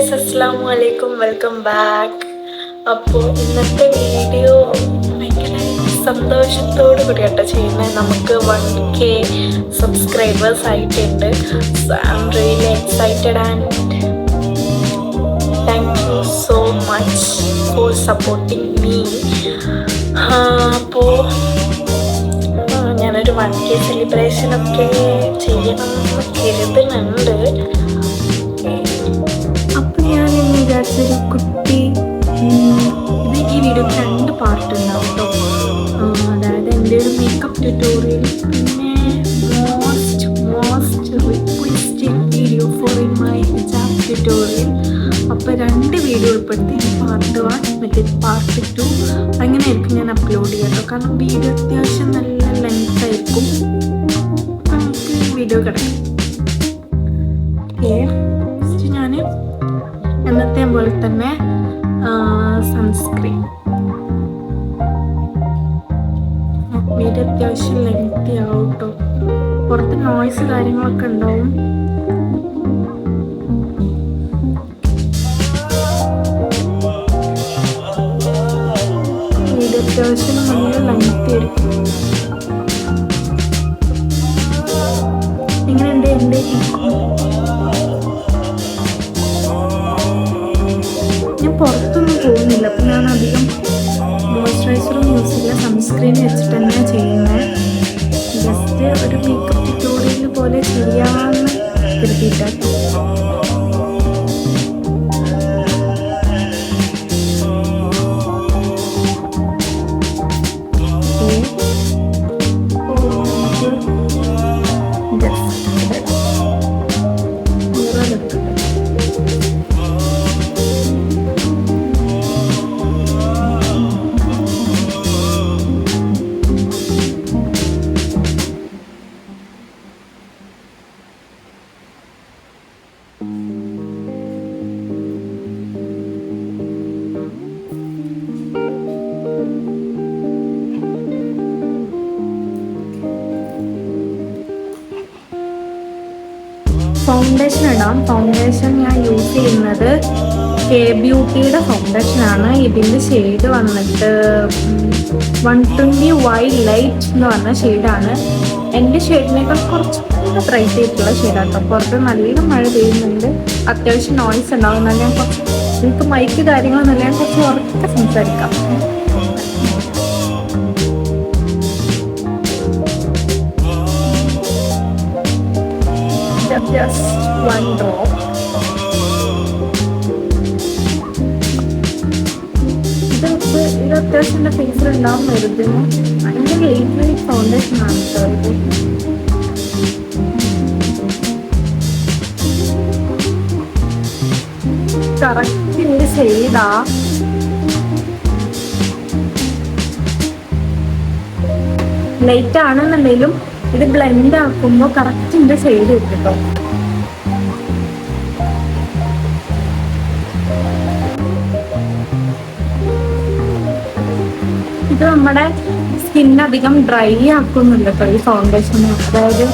Guys, അസ്സലാമു അലൈക്കും, welcome back. അപ്പോൾ ഇന്നത്തെ വീഡിയോ ഭയങ്കര സന്തോഷത്തോടു കൂടിയാട്ടോ ചെയ്യുന്നത്. നമുക്ക് 1K സബ്സ്ക്രൈബേഴ്സ് ആയിട്ടുണ്ട്. So I am really excited and thank you so much for supporting me. അപ്പോൾ ഞാനൊരു 1K സെലിബ്രേഷനൊക്കെ ചെയ്യണമെന്ന് കരുതുന്നുണ്ട്. അപ്പം ഞാൻ ഇന്ന് വിചാരിച്ചൊരു കുട്ടി ഈ വീഡിയോക്ക് 2 പാർട്ട് ഉണ്ടാവും കേട്ടോ. അതായത് എൻ്റെ ഒരു മേക്കപ്പ് ട്യൂട്ടോറിയൽ, പിന്നെ most requested video for in my hijab tutorial. അപ്പോൾ 2 വീഡിയോ ഉൾപ്പെടുത്തി പാർട്ട് 1 മറ്റേ പാർട്ട് 2 അങ്ങനെയായിരിക്കും ഞാൻ അപ്ലോഡ് ചെയ്യാം കേട്ടോ. കാരണം വീഡിയോ അത്യാവശ്യം നല്ല ലെങ്ത് ആയിരിക്കും. അപ്പം നമുക്ക് വീഡിയോ കിടക്കും. ഞാൻ എന്നത്തെ പോലെ തന്നെ സൺസ്ക്രീൻ വീഡിയോ അത്യാവശ്യം ലെങ്തി ആവും കേട്ടോ. പുറത്ത് നോയ്സ് കാര്യങ്ങളൊക്കെ ഉണ്ടാവും. വീഡിയോ അത്യാവശ്യം നല്ല ലെങ്തി ആയിരിക്കും. എങ്ങനെയുണ്ട് എൻ്റെ ഞാൻ പുറത്തൊന്നും പോകുന്നില്ല. അപ്പം ഞാൻ അധികം മോയ്സ്ചറൈസറും യൂസ് ചെയ്യില്ല, സൺസ്ക്രീൻ വെച്ചിട്ട് തന്നെയാണ് ചെയ്യുന്നത്. ജസ്റ്റ് ഒരു മേക്കപ്പ് ട്യൂട്ടോറിയൽ പോലെ ചെയ്യാമെന്ന് കരുതിയിട്ടാണ്. ഫൗണ്ടേഷൻ ഇടാം. ഫൗണ്ടേഷൻ ഞാൻ യൂസ് ചെയ്യുന്നത് കെ ബ്യൂട്ടിയുടെ ഫൗണ്ടേഷനാണ്. ഇതിൻ്റെ ഷെയ്ഡ് വന്നിട്ട് 120 വൈഡ് ലൈറ്റ് എന്ന് പറഞ്ഞ ഷെയ്ഡാണ്. എൻ്റെ ഷെയ്ഡിനേക്കാൾ കുറച്ചുകൂടെ ബ്രൈറ്റ് ആയിട്ടുള്ള ഷെയ്ഡാണ് കേട്ടോ. പുറത്ത് നല്ല മഴ പെയ്യുന്നുണ്ട്, അത്യാവശ്യം നോയ്സ് ഉണ്ടാവും. എന്നാൽ ഞാൻ കുറച്ച് എനിക്ക് മൈക്ക് കാര്യങ്ങളൊന്നുമില്ല, ഞാൻ കുറച്ച് ഉറക്കെ സംസാരിക്കാം. Just one drop. ഇത് അത്യാവശ്യം എൻ്റെ ഫേസിൽ ഉണ്ടാവും വരുന്നു. ഭയങ്കര ലൈറ്റ് വെയിറ്റ് ഫൗണ്ടേഷൻ ആണ് കേട്ടോ ഇത്. കറക്റ്റിൻ്റെ ഷെയ്ഡാ. ലൈറ്റ് ആണെന്നുണ്ടെങ്കിലും ഇത് ബ്ലെൻഡ് ആക്കുമ്പോൾ കറക്റ്റിൻ്റെ ഷെയ്ഡ് കിട്ടും കേട്ടോ. ഇത് നമ്മുടെ സ്കിന്നധികം ഡ്രൈ ആക്കുന്നില്ല കേട്ടോ ഈ ഫൗണ്ടേഷന്. അതായത്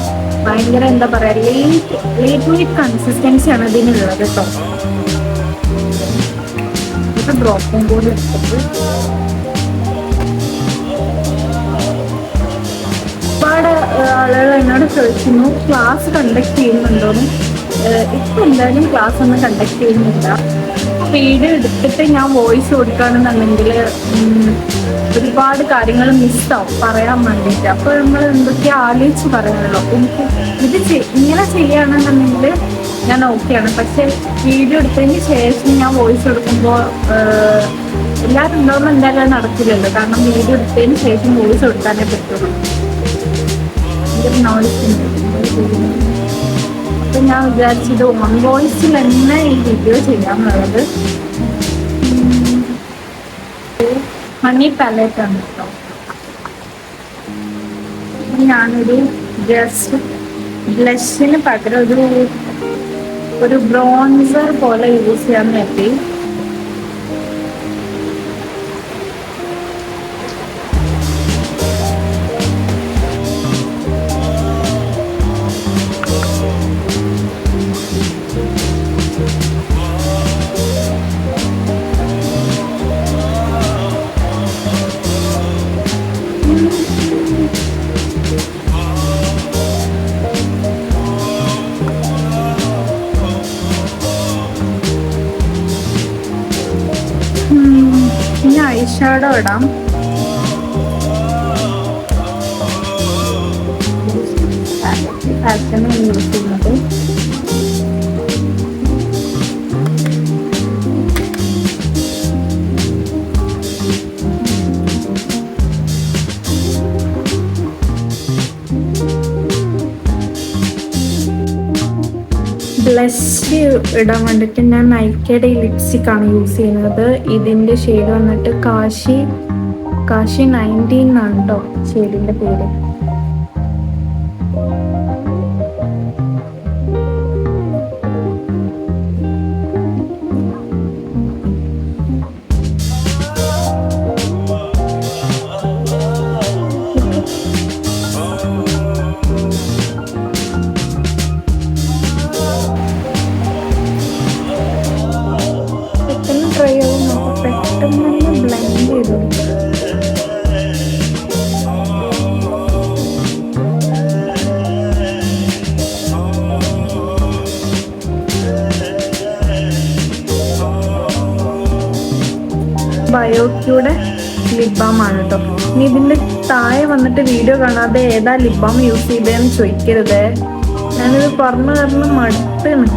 ഭയങ്കര എന്താ പറയുക, ലൈറ്റ് വെയിറ്റ് കൺസിസ്റ്റൻസിയാണ് ഇതിനുള്ളത് കേട്ടോ. ഇത് ഡ്രോപ്പും കൂടി എടുത്തിട്ട് ഒരുപാട് ആളുകൾ എന്നോട് ചോദിക്കുന്നു ക്ലാസ് കണ്ടക്ട് ചെയ്യുന്നുണ്ടോന്ന്. ഇപ്പം എന്തായാലും ക്ലാസ് ഒന്നും കണ്ടക്ട് ചെയ്യുന്നില്ല. വീഡിയോ എടുത്തിട്ട് ഞാൻ വോയിസ് കൊടുക്കുകയാണെന്നുണ്ടെങ്കിൽ ഒരുപാട് കാര്യങ്ങൾ മിസ്സാവും പറയാൻ വേണ്ടിയിട്ട്. അപ്പോൾ നമ്മൾ എന്തൊക്കെയോ ആലോചിച്ച് പറയാനുള്ളൂ. എനിക്ക് ഇങ്ങനെ ചെയ്യുകയാണെന്നുണ്ടെങ്കിൽ ഞാൻ ഓക്കെയാണ്. പക്ഷെ വീഡിയോ എടുത്തതിന് ശേഷം ഞാൻ വോയിസ് കൊടുക്കുമ്പോൾ എല്ലാവരും ഉണ്ടാകുമ്പോൾ എന്തായാലും അത് നടക്കില്ലല്ലോ. കാരണം വീഡിയോ എടുത്തതിന് ശേഷം വോയിസ് കൊടുക്കാനേ പറ്റുള്ളൂ. അപ്പം ഞാൻ വിചാരിച്ചത് ഓൺ വോയിസിൽ തന്നെ ഈ വീഡിയോ ചെയ്യാമെന്നുള്ളത്. ഹണി പാലറ്റ് ആണ് കേട്ടോ. ഞാനൊരു ജസ്റ്റ് ബ്ലഷിന് പകരം ഒരു ബ്രോൺസർ പോലെ യൂസ് ചെയ്യാൻ പറ്റി. ഷാഡോ ഇടാം. പാറ്റേൺ യൂസ് ചെയ്യുന്നത് ബ്ലഷ് ഇടാൻ വേണ്ടിയിട്ട് ഞാൻ നൈക്കയുടെ ലിപ്സ്റ്റിക് ആണ് യൂസ് ചെയ്യുന്നത്. ഇതിൻ്റെ ഷെയ്ഡ് വന്നിട്ട് കാശി 19 എന്നാണ് കേട്ടോ ഷെയ്ഡിൻ്റെ പേര്. ട്രൈ ആവും, നമുക്ക് പെട്ടെന്ന് തന്നെ ബ്ലെൻഡ് ചെയ്ത് കൊടുക്കാം. ബയോക്യൂടെ ലിപ് ബാം ആണ് കേട്ടോ. ഇനി ഇതിൻ്റെ താഴെ വന്നിട്ട് വീഡിയോ കാണാതെ ഏതാ ലിപ് ബാം യൂസ് ചെയ്തതെന്ന് ചോദിക്കരുത്. ഞാനിത് പറഞ്ഞു മടുത്താണ്.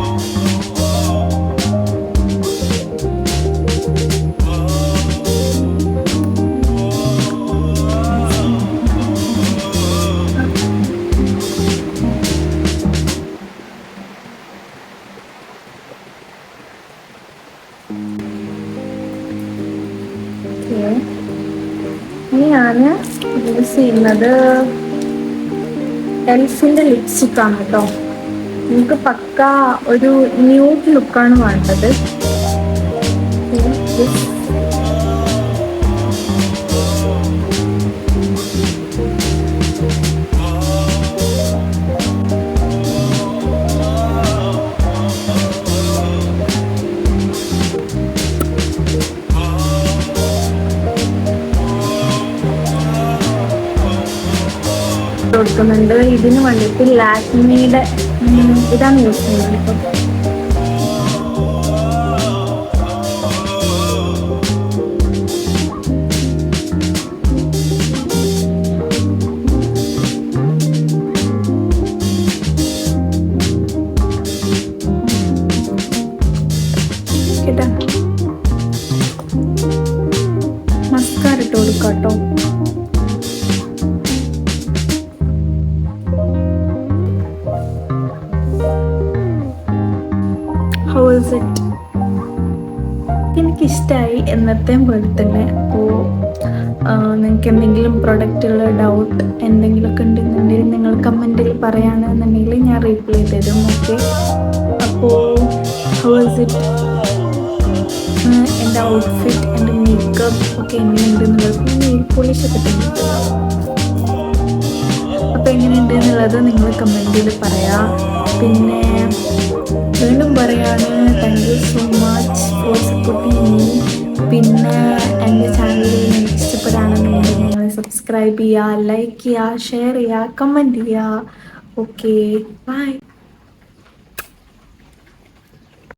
ഇനി ഞാൻ യൂസ് ചെയ്യുന്നത് എൽഫിൻ്റെ ലിപ്സ്റ്റിക് ആണ് കേട്ടോ. നമുക്ക് പക്ക ഒരു ന്യൂഡ് ലുക്കാണ് വേണ്ടത്. കൊടുക്കുന്നുണ്ട്. ഇതിന് വേണ്ടിയിട്ട് ലാക്മിയുടെ ഇതാണ് യൂസ് ചെയ്യുന്നത്. ഇപ്പം കേട്ടാ മസ്കാര ഇട്ട് കൊടുക്കാം കേട്ടോ. How is it? എനിക്കിഷ്ടമായി എന്നത്തെയും പോലെ തന്നെ. അപ്പോൾ നിങ്ങൾക്ക് എന്തെങ്കിലും പ്രൊഡക്റ്റുകൾ ഡൗട്ട് എന്തെങ്കിലുമൊക്കെ ഉണ്ടെന്നുണ്ടെങ്കിൽ നിങ്ങൾ കമൻറ്റിൽ പറയുകയാണെന്നുണ്ടെങ്കിൽ ഞാൻ റീപ്ലൈ തരും. ഓക്കെ, അപ്പോൾ ഹൗ ഇസ് ഇറ്റ്? എൻ്റെ ഔട്ട്ഫിറ്റ്, എൻ്റെ മേക്കപ്പ് ഒക്കെ എങ്ങനെയുണ്ട് എന്നുള്ളത് നെയിൽ പോളിഷ് ഒക്കെ തന്നിട്ട്. അപ്പോൾ എങ്ങനെയുണ്ട് എന്നുള്ളത് നിങ്ങൾ കമൻറ്റിൽ പറയാം. പിന്നെ വീണ്ടും പറയാണ്, thank you so much for supporting me. പിന്നെ എൻ്റെ ചാനൽ ഇഷ്ടപ്പെടുകയാണെന്നുണ്ടെങ്കിൽ നിങ്ങൾ സബ്സ്ക്രൈബ് ചെയ്യുക, ലൈക്ക് ചെയ്യുക, ഷെയർ ചെയ്യുക, കമൻറ്റ് ചെയ്യുക. Okay, by.